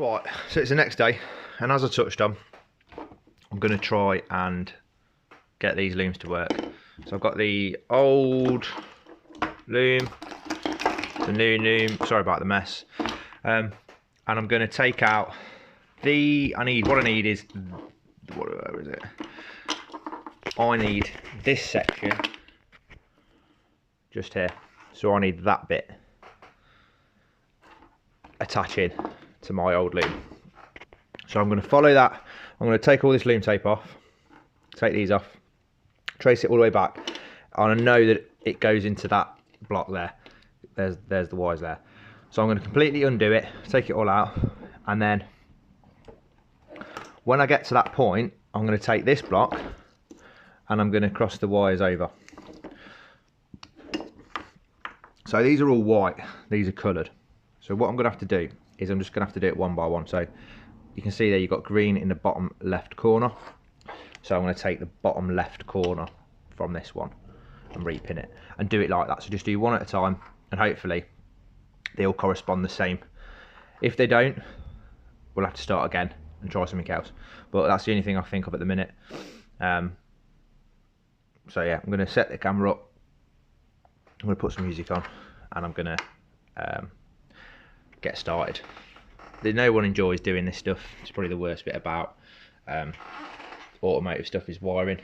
Right, so it's the next day, and as I touched on, I'm going to try and get these looms to work. So I've got the old loom, the new loom, sorry about the mess, and I'm going to take out the, where is it? I need this section just here, so I need that bit attaching to my old loom. So I'm going to follow that. I'm going to take all this loom tape off, take these off, trace it all the way back, and I know that it goes into that block there. There's the wires there. So I'm going to completely undo it, take it all out, and then when I get to that point, I'm going to take this block and I'm going to cross the wires over. So these are all white, these are coloured. So what I'm going to have to do is I'm just going to have to do it one by one. So you can see there you've got green in the bottom left corner. So I'm going to take the bottom left corner from this one and repin it and do it like that. So just do one at a time and hopefully they all correspond the same. If they don't, we'll have to start again and try something else. But that's the only thing I think of at the minute. So yeah, I'm going to set the camera up. I'm going to put some music on and I'm going to get started. No one enjoys doing this stuff. It's probably the worst bit about automotive stuff is wiring,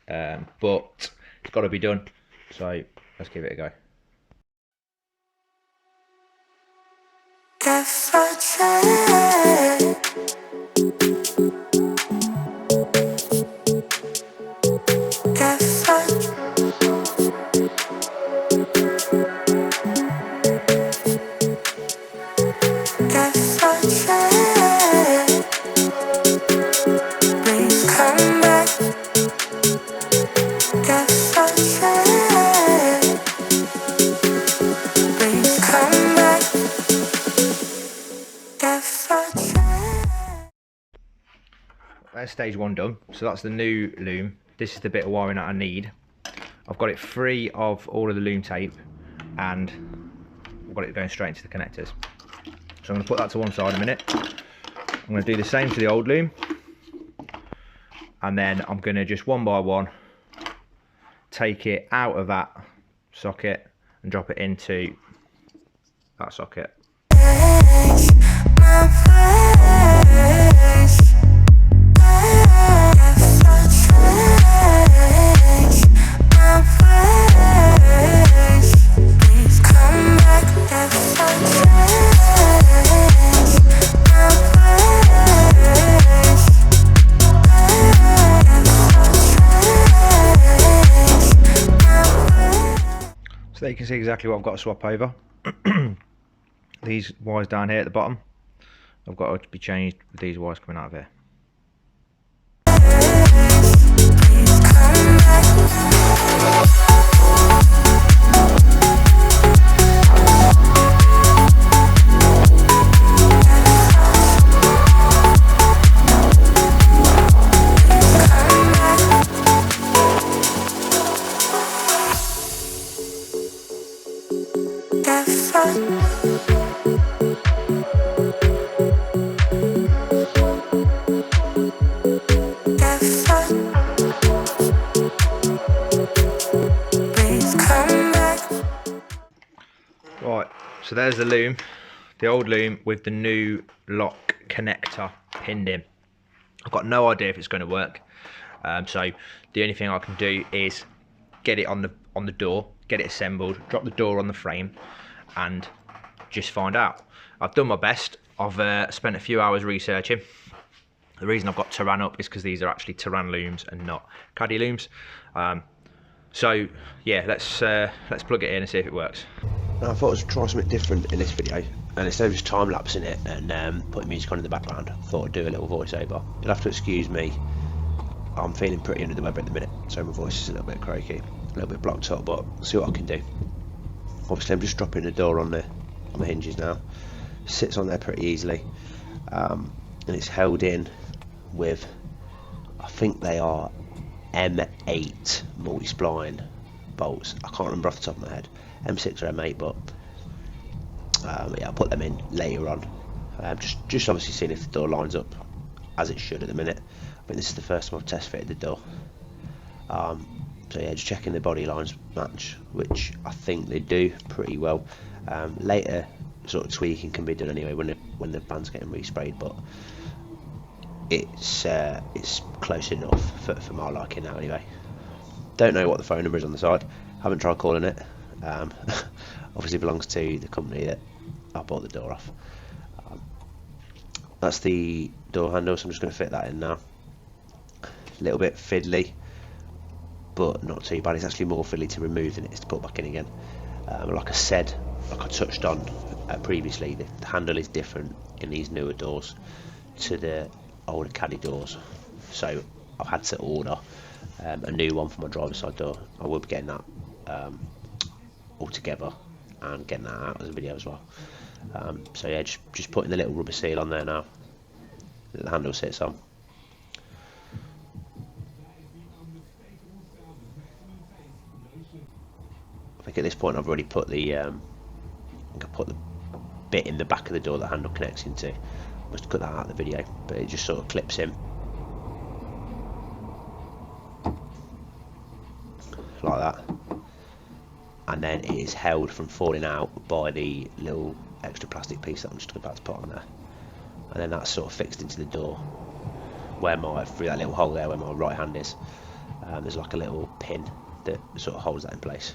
but it's got to be done, so let's give it a go. That's stage one done. So that's the new loom. This is the bit of wiring that I need. I've got it free of all of the loom tape and I've got it going straight into the connectors. So I'm going to put that to one side in a minute. I'm going to do the same to the old loom, and then I'm going to just one by one take it out of that socket and drop it into that socket. So there you can see exactly what I've got to swap over. These wires down here at the bottom, I've got to be changed with these wires coming out of here. Right, so there's the loom, the old loom with the new lock connector pinned in. I've got no idea if it's going to work, so the only thing I can do is get it on the door, get it assembled, drop the door on the frame, and just find out. I've done my best. I've spent a few hours researching. The reason I've got Terran up is because these are actually Terran looms and not Caddy looms. So yeah, let's plug it in and see if it works. Now, I thought I'd try something different in this video, and instead of just time lapsing it and putting music on in the background, I thought I'd do a little voiceover. You'll have to excuse me, I'm feeling pretty under the weather at the minute, so my voice is a little bit croaky, a little bit blocked up, but I'll see what I can do. Obviously I'm just dropping the door on the hinges now. Sits on there pretty easily, and it's held in with, I think they are M8 multi-spline bolts. I can't remember off the top of my head, M6 or M8, but yeah, I'll put them in later on. Just obviously seeing if the door lines up as it should at the minute. I think this is the first time I've test fitted the door. So yeah, just checking the body lines match, which I think they do pretty well. Later sort of tweaking can be done anyway when the band's getting resprayed, but it's close enough for my liking now anyway. Don't know what the phone number is on the side. Haven't tried calling it. Obviously belongs to the company that I bought the door off. That's the door handle, so I'm just going to fit that in now. A little bit fiddly, but not too bad. It's actually more fiddly to remove than it is to put back in again. Like I said, like I touched on previously, the handle is different in these newer doors to the older Caddy doors, so I've had to order a new one for my driver's side door. I will be getting that all together and getting that out as a video as well. So yeah, just putting the little rubber seal on there now that the handle sits on. I think at this point I've already put the bit in the back of the door that the handle connects into. I must cut that out of the video, but it just sort of clips in like that, and then it is held from falling out by the little extra plastic piece that I'm just about to put on there, and then that's sort of fixed into the door where through that little hole there where my right hand is. There's like a little pin that sort of holds that in place.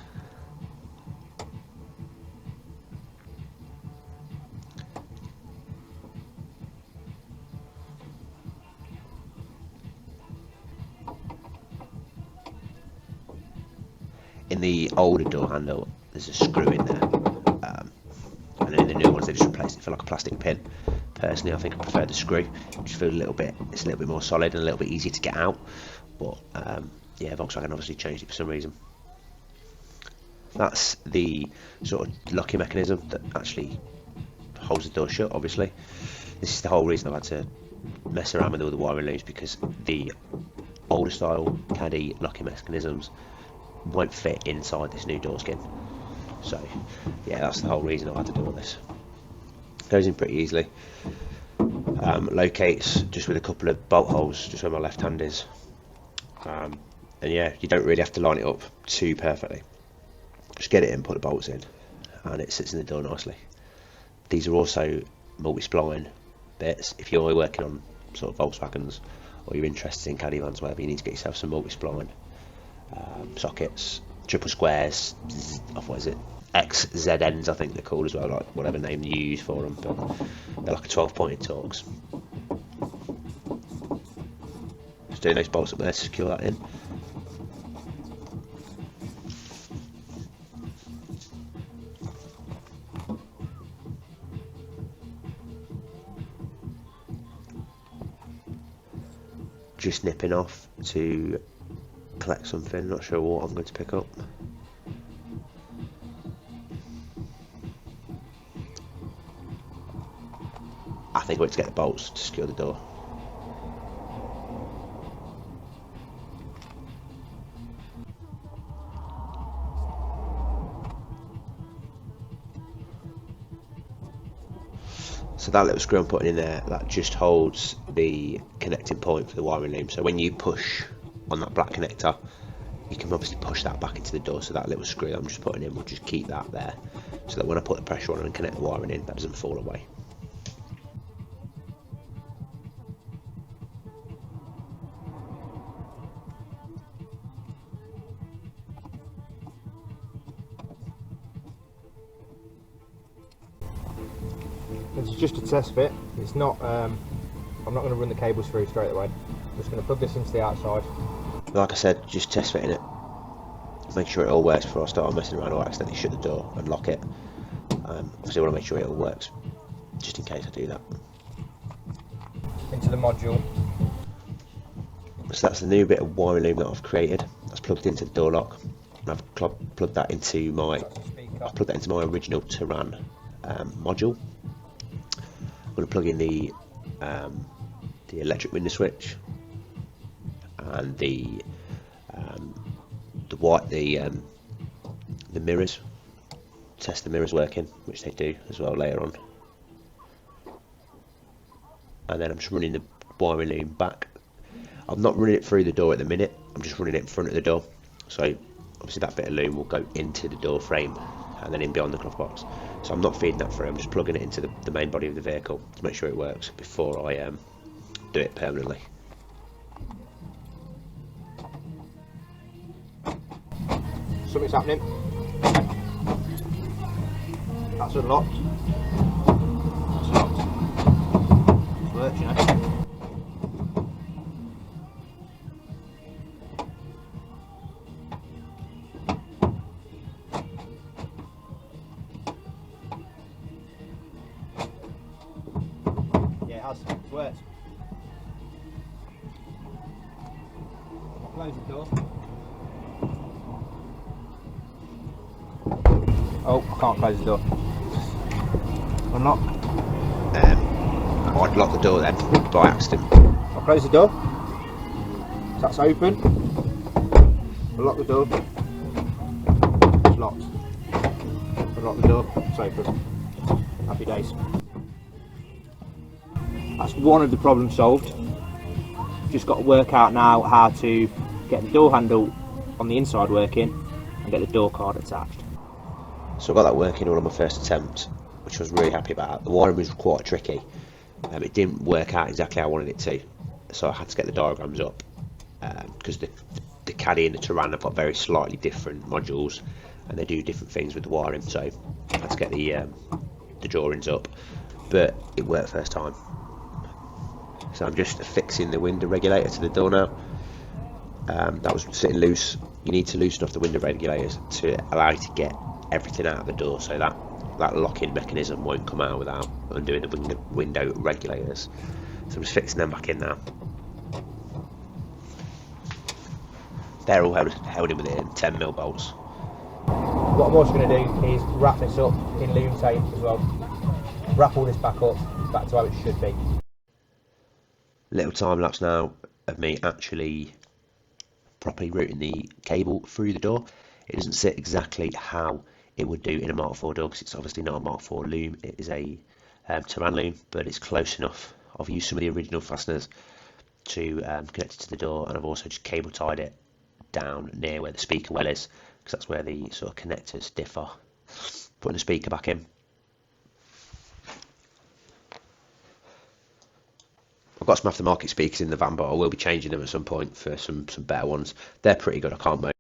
In the older door handle, there's a screw in there, and then in the new ones they just replaced it for like a plastic pin. Personally, I think I prefer the screw. Just feel it's a little bit more solid and a little bit easier to get out. But yeah, Volkswagen obviously changed it for some reason. That's the sort of locking mechanism that actually holds the door shut. Obviously, this is the whole reason I've had to mess around with all the wiring looms, because the older style Caddy locking mechanisms won't fit inside this new door skin. So yeah, that's the whole reason I had to do all this. Goes in pretty easily. Locates just with a couple of bolt holes just where my left hand is, and yeah, you don't really have to line it up too perfectly. Just get it in, put the bolts in, and it sits in the door nicely. These are also multi-spline bits. If you're working on sort of Volkswagens, or you're interested in Caddy vans, whatever, you need to get yourself some multi-spline sockets, triple squares, what is it, XZNs I think they're called as well, like whatever name you use for them, but they're like a 12-pointed Torx. Just doing those bolts up there to secure that in. Just nipping off to collect something, not sure what I'm going to pick up. I think we're going to get the bolts to secure the door. So that little screw I'm putting in there, that just holds the connecting point for the wiring loom. So when you push on that black connector, you can obviously push that back into the door. So that little screw that I'm just putting in will just keep that there, so that when I put the pressure on and connect the wiring in, that doesn't fall away. This is just a test fit. It's not. I'm not going to run the cables through straight away. I'm just going to plug this into the outside. Like I said, just test fitting it. Make sure it all works before I start messing around or accidentally shut the door and lock it. Obviously I want to make sure it all works, just in case I do that. Into the module. So that's the new bit of wiring loom that I've created. That's plugged into the door lock. And I've plugged that into my original Turan module. I'm going to plug in the electric window switch and the mirrors. Test the mirrors working, which they do as well later on. and then I'm just running the wiring loom back. I'm not running it through the door at the minute, I'm just running it in front of the door. So obviously that bit of loom will go into the door frame and then in beyond the glove box. So I'm not feeding that through, I'm just plugging it into the main body of the vehicle to make sure it works before I do it permanently. Something's happening. That's unlocked. That's locked. It works, you know. Yeah, it has. It works. Close the door. Oh, I can't close the door. Unlock. I'd lock the door then, by accident. I'll close the door. So that's open. I'll lock the door. It's locked. I'll lock the door. It's open. Happy days. That's one of the problems solved. Just got to work out now how to get the door handle on the inside working and get the door card attached. So I got that working all on my first attempt, which I was really happy about. The wiring was quite tricky. It didn't work out exactly how I wanted it to, so I had to get the diagrams up because the Caddy and the Touran have got very slightly different modules and they do different things with the wiring, so I had to get the drawings up, but it worked first time. So I'm just fixing the window regulator to the door now. That was sitting loose. You need to loosen off the window regulators to allow you to get everything out of the door, so that locking mechanism won't come out without undoing the window regulators. So I'm just fixing them back in now. They're all held in with 10mm bolts. What I'm also going to do is wrap this up in loom tape as well. Wrap all this back up, back to how it should be. Little time lapse now of me actually properly routing the cable through the door. It doesn't sit exactly how it would do in a Mark 4 door because it's obviously not a Mark 4 loom, it is a Touran loom, but it's close enough. I've used some of the original fasteners to connect it to the door, and I've also just cable tied it down near where the speaker well is, because that's where the sort of connectors differ. Putting the speaker back in. I've got some aftermarket speakers in the van, but I will be changing them at some point for some better ones. They're pretty good, I can't moan.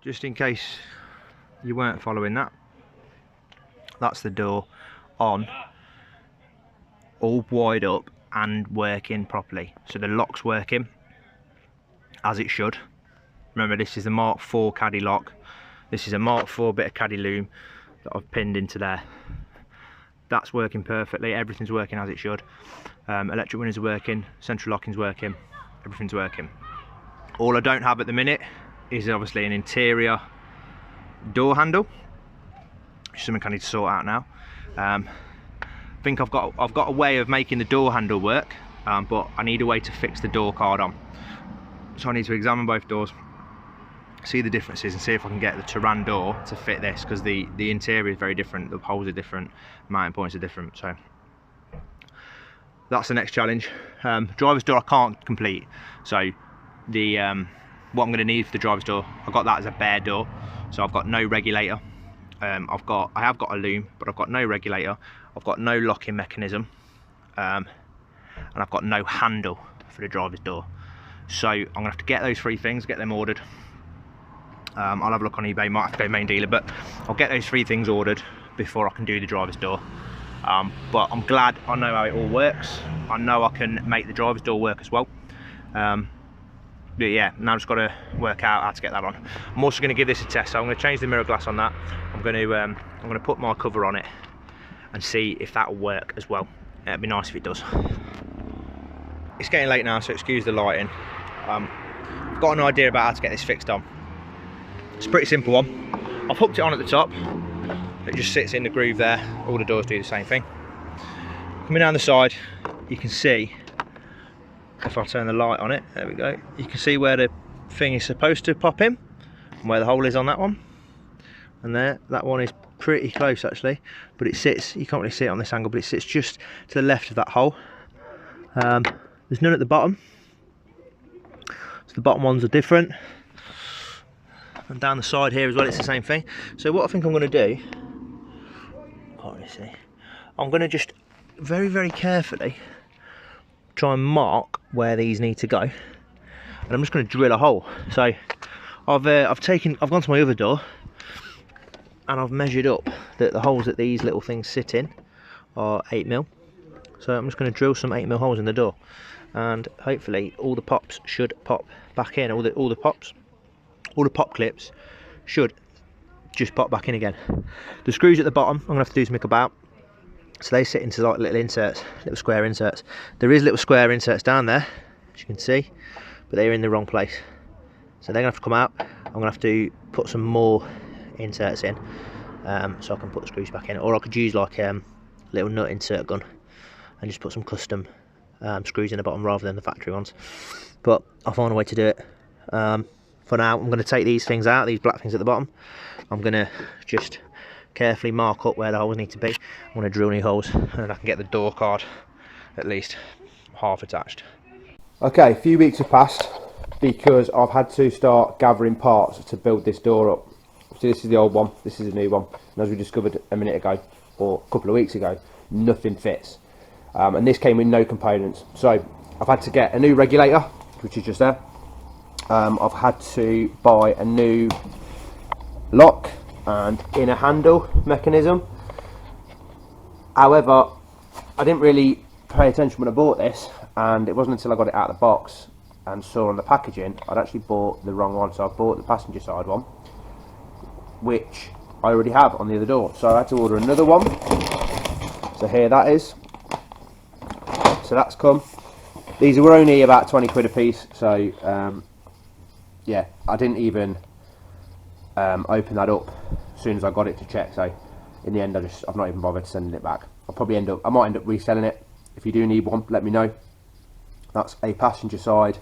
Just in case you weren't following that, that's the door on, all wired up and working properly. So the lock's working as it should. Remember, this is the Mark 4 Caddy lock. This is a Mark 4 bit of Caddy loom that I've pinned into there. That's working perfectly, everything's working as it should. Electric windows are working, central locking's working, everything's working. All I don't have at the minute is obviously an interior door handle, which is something I need to sort out now. I think I've got a way of making the door handle work, but I need a way to fix the door card on. So I need to examine both doors, see the differences, and see if I can get the Touran door to fit this, because the interior is very different, the holes are different, mounting points are different. So that's the next challenge. Driver's door I can't complete, so what I'm going to need for the driver's door, I've got that as a bare door, so I've got no regulator. I have got a loom, but I've got no regulator, I've got no locking mechanism, and I've got no handle for the driver's door. So I'm going to have to get those three things, get them ordered. I'll have a look on eBay, might have to go main dealer, but I'll get those three things ordered before I can do the driver's door. But I'm glad I know how it all works. I know I can make the driver's door work as well. But yeah, now I've just got to work out how to get that on. I'm also going to give this a test, so I'm going to change the mirror glass on that. I'm going to put my cover on it and see if that will work as well. It'd be nice if it does. It's getting late now, so excuse the lighting. I've got an idea about how to get this fixed on. It's a pretty simple one. I've hooked it on at the top. It just sits in the groove there. All the doors do the same thing. Coming down the side, you can see if I turn the light on it, there we go, you can see where the thing is supposed to pop in and where the hole is on that one. And there, that one is pretty close actually, but it sits, you can't really see it on this angle, but it sits just to the left of that hole. There's none at the bottom, so the bottom ones are different, and down the side here as well it's the same thing. So what I think I'm going to do, can't really see, I'm going to just very carefully try and mark where these need to go, and I'm just going to drill a hole. So I've gone to my other door and I've measured up that the holes that these little things sit in are 8mm. So I'm just going to drill some 8mm holes in the door, and hopefully all the pops should pop back in. All the pop clips should just pop back in again. The screws at the bottom, I'm going to have to do some about. So they sit into like little inserts, little square inserts. There is little square inserts down there, as you can see, but they're in the wrong place. So they're going to have to come out. I'm going to have to put some more inserts in, so I can put the screws back in, or I could use like a little nut insert gun and just put some custom screws in the bottom rather than the factory ones. But I'll find a way to do it. For now, I'm going to take these things out, these black things at the bottom. I'm going to just carefully mark up where the holes need to be. I'm going to drill new holes, and then I can get the door card at least half attached. Okay, a few weeks have passed because I've had to start gathering parts to build this door up. So this is the old one, this is the new one, and as we discovered a minute ago, or a couple of weeks ago, nothing fits. And this came with no components. So I've had to get a new regulator, which is just there. I've had to buy a new lock and inner handle mechanism. However, I didn't really pay attention when I bought this, and it wasn't until I got it out of the box and saw on the packaging I'd actually bought the wrong one. So I bought the passenger side one, which I already have on the other door, so I had to order another one. So here that is. So that's come. These were only about 20 quid a piece, so yeah, I didn't even open that up as soon as I got it to check. So in the end, I've not even bothered sending it back. I might end up reselling it. If you do need one, let me know. That's a passenger side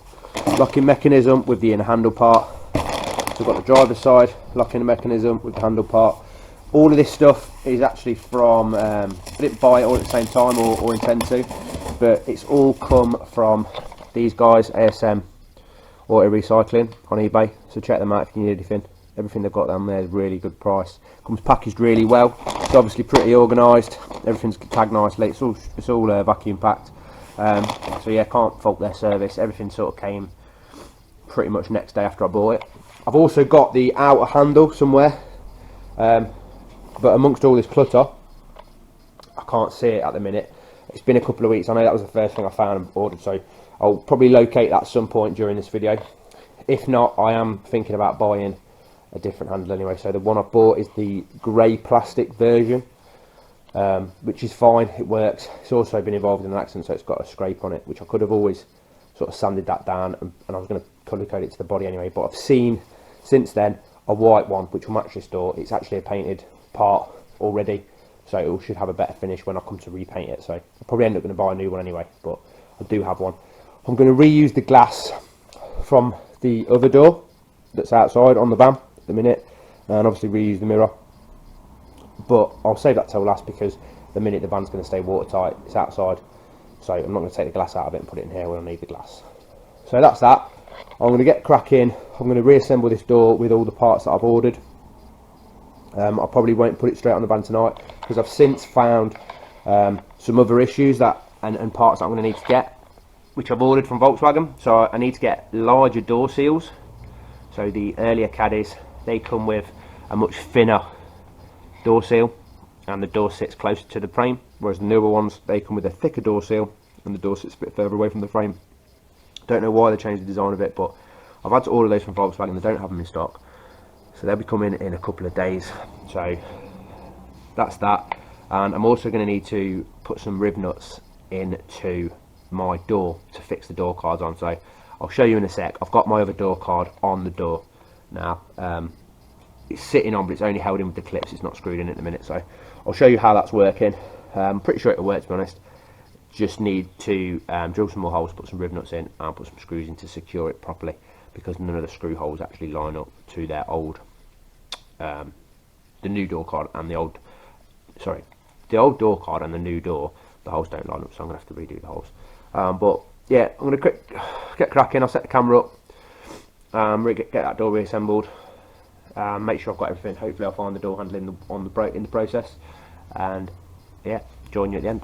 locking mechanism with the inner handle part. So I've got the driver's side locking mechanism with the handle part. All of this stuff is actually from, I didn't buy it all at the same time or intend to, but it's all come from these guys, ASM Auto Recycling on eBay. So check them out if you need anything. Everything they've got down there is really good price. Comes packaged really well. It's obviously pretty organised. Everything's tagged nicely. It's all vacuum packed. So yeah, can't fault their service. Everything sort of came pretty much next day after I bought it. I've also got the outer handle somewhere, but amongst all this clutter, I can't see it at the minute. It's been a couple of weeks. I know that was the first thing I found and ordered, so I'll probably locate that at some point during this video. If not, I am thinking about buying a different handle anyway. So the one I bought is the grey plastic version, which is fine, it works. It's also been involved in an accident, so it's got a scrape on it, which I could have always sort of sanded that down, and I was going to colour code it to the body anyway, but I've seen since then a white one which will match this door. It's actually a painted part already, so it should have a better finish when I come to repaint it. So I'll probably end up going to buy a new one anyway, but I do have one. I'm going to reuse the glass from the other door that's outside on the van at the minute, and obviously reuse the mirror, but I'll save that till last because the minute the van's going to stay watertight, it's outside, so I'm not going to take the glass out of it and put it in here when I need the glass. So that's that. I'm going to get cracking. I'm going to reassemble this door with all the parts that I've ordered. I probably won't put it straight on the van tonight because I've since found some other issues and parts that I'm going to need to get, which I've ordered from Volkswagen. So I need to get larger door seals. So the earlier Caddies, they come with a much thinner door seal, and the door sits closer to the frame, whereas the newer ones, they come with a thicker door seal and the door sits a bit further away from the frame. Don't know why they changed the design of it, but I've had to order those from Volkswagen. They don't have them in stock, so they'll be coming in a couple of days. So that's that. And I'm also going to need to put some rib nuts into my door to fix the door cards on. So I'll show you in a sec. I've got my other door card on the door now. It's sitting on, but it's only held in with the clips. It's not screwed in at the minute, so I'll show you how that's working. I'm pretty sure it'll work, to be honest. Just need to drill some more holes, put some riv nuts in, and put some screws in to secure it properly, because none of the screw holes actually line up to their old, the new door card and the old, sorry, the old door card and the new door. The holes don't line up, so I'm gonna have to redo the holes. But yeah, I'm gonna get cracking. I'll set the camera up, get that door reassembled, make sure I've got everything. Hopefully I'll find the door handle in the process, and yeah, join you at the end.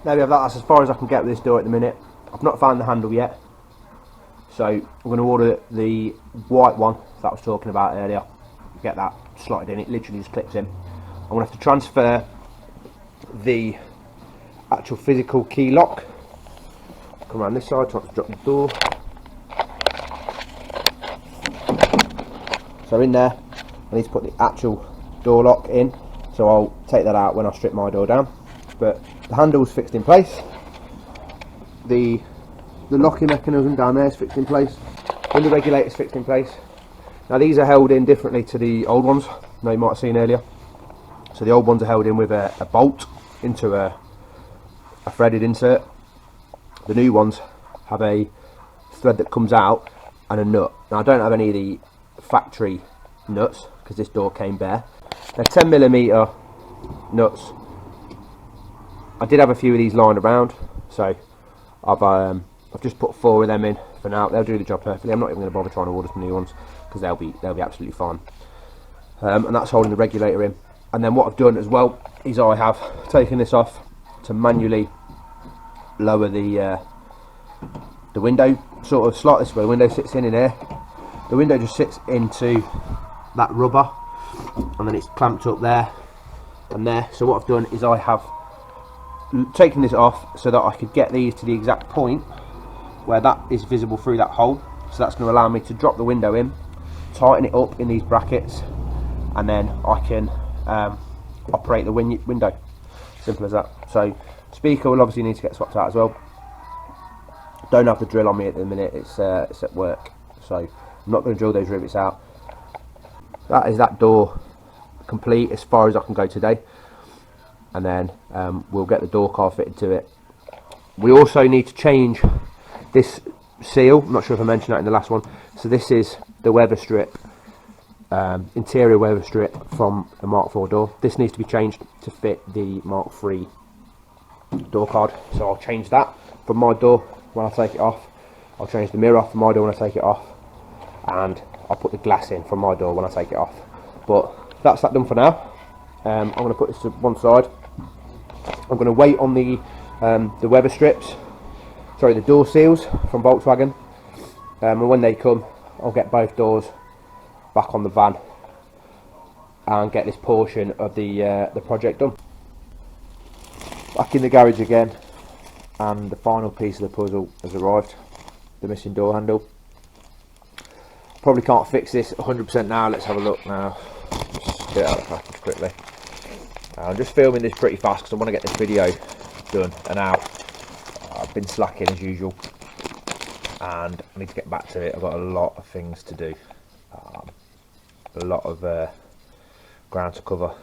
There we have that. That's as far as I can get with this door at the minute. I've not found the handle yet, so I'm going to order the white one that I was talking about earlier. Get that slotted in. It literally just clips in. I'm going to have to transfer the actual physical key lock. Come around this side, try to drop the door. So in there, I need to put the actual door lock in. So I'll take that out when I strip my door down. But the handle's fixed in place. The locking mechanism down there is fixed in place. And the regulator's fixed in place. Now these are held in differently to the old ones. Now you might have seen earlier. So the old ones are held in with a bolt into a threaded insert. The new ones have a thread that comes out and a nut. Now I don't have any of the factory nuts because this door came bare. They're 10mm nuts. I did have a few of these lying around, so I've I've just put 4 of them in for now. They'll do the job perfectly. I'm not even going to bother trying to order some new ones because they'll be absolutely fine. And that's holding the regulator in. And then what I've done as well is I have taken this off to manually lower the window, sort of slot this way. The window sits in here. The window just sits into that rubber, and then it's clamped up there and there. So what I've done is I have taken this off so that I could get these to the exact point where that is visible through that hole. So that's going to allow me to drop the window in, tighten it up in these brackets, and then I can operate the window. Simple as that. So speaker will obviously need to get swapped out as well. Don't have the drill on me at the minute, it's at work, so I'm not going to drill those rivets out. That is that door complete as far as I can go today, and then we'll get the door car fitted to it. We also need to change this seal. I'm not sure if I mentioned that in the last one. So this is the weather strip, interior weather strip from the Mark 4 door. This needs to be changed to fit the Mark 3 door card, so I'll change that from my door when I take it off. I'll change the mirror from my door when I take it off, and I'll put the glass in from my door when I take it off. But that's that done for now. I'm going to put this to one side. I'm going to wait on the weather strips, sorry, the door seals from Volkswagen, and when they come I'll get both doors back on the van and get this portion of the project done. Back in the garage again, and the final piece of the puzzle has arrived, the missing door handle. Probably can't fix this 100% now. Let's have a look now. Just get it out of the package quickly. I'm just filming this pretty fast because I want to get this video done and out. I've been slacking as usual, and I need to get back to it. I've got a lot of things to do, a lot of ground to cover.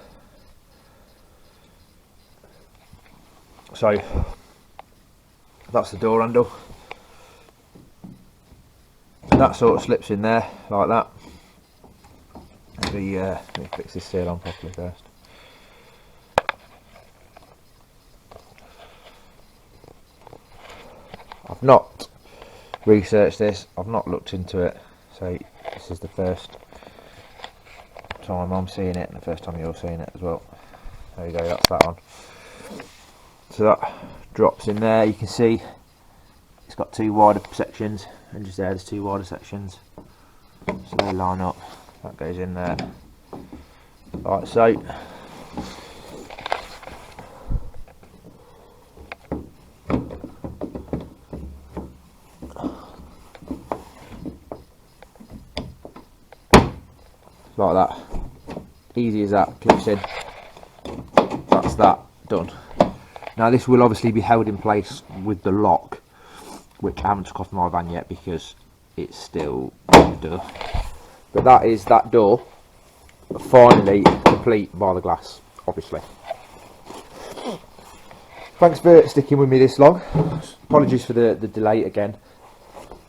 So that's the door handle. That sort of slips in there like that. Let me fix this seal on properly first. I've not researched this, I've not looked into it, so this is the first time I'm seeing it and the first time you're seeing it as well. There you go, that's that one. So that drops in there. You can see it's got 2 wider sections, and just there's 2 wider sections, so they line up. That goes in there like so. Like that, easy as that, clips in. That's that done. Now this will obviously be held in place with the lock, which I haven't took off my van yet because it's still duh. But that is that door finally complete by the glass, obviously. Thanks for sticking with me this long. Apologies for the delay again.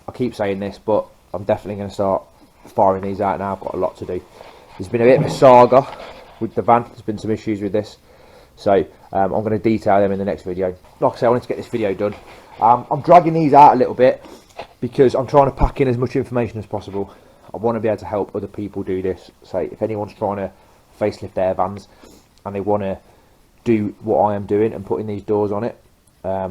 I keep saying this, but I'm definitely going to start firing these out now. I've got a lot to do. There's been a bit of a saga with the van. There's been some issues with this, so I'm going to detail them in the next video. Like I say, I wanted to get this video done. I'm dragging these out a little bit because I'm trying to pack in as much information as possible. I want to be able to help other people do this. So if anyone's trying to facelift their vans and they want to do what I am doing and putting these doors on it, I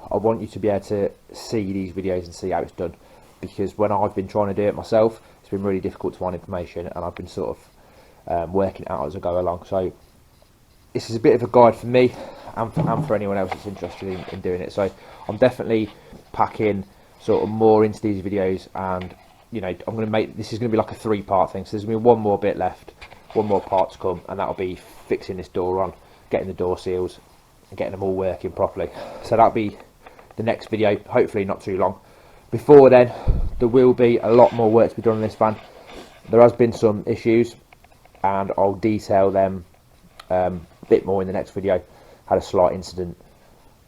want you to be able to see these videos and see how it's done, because when I've been trying to do it myself, it's been really difficult to find information, and I've been sort of working it out as I go along. So this is a bit of a guide for me and for anyone else that's interested in doing it. So I'm definitely packing sort of more into these videos, and you know, I'm going to make this is going to be like a 3-part thing. So there's going to be one more bit left, one more part to come, and that'll be fixing this door on, getting the door seals and getting them all working properly. So that'll be the next video, hopefully not too long. Before then, there will be a lot more work to be done on this van. There has been some issues, and I'll detail them a bit more in the next video. Had a slight incident,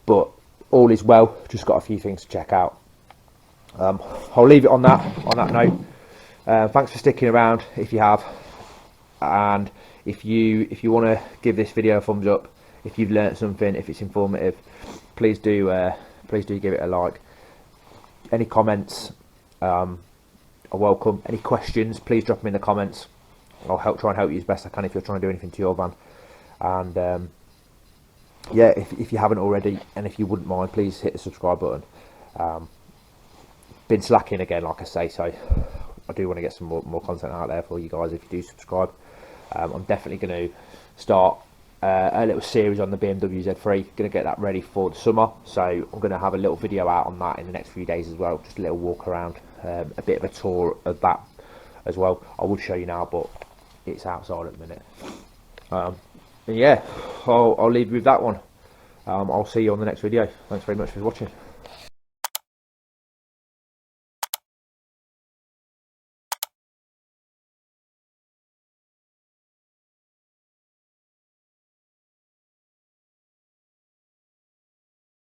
but all is well. Just got a few things to check out. I'll leave it on that note. Thanks for sticking around if you have, and if you want to give this video a thumbs up, if you've learnt something, if it's informative, please do give it a like. any comments are welcome. Any questions, please drop them in the comments. I'll try and help you as best I can if you're trying to do anything to your van. And yeah, if you haven't already, and if you wouldn't mind, please hit the subscribe button. Been slacking again, like I say, so I do want to get some more content out there for you guys if you do subscribe. I'm definitely going to start a little series on the BMW Z3. Going to get that ready for the summer, so I'm going to have a little video out on that in the next few days as well. Just a little walk around, a bit of a tour of that as well. I would show you now, but it's outside at the minute. And yeah, I'll leave you with that one. I'll see you on the next video. Thanks very much for watching.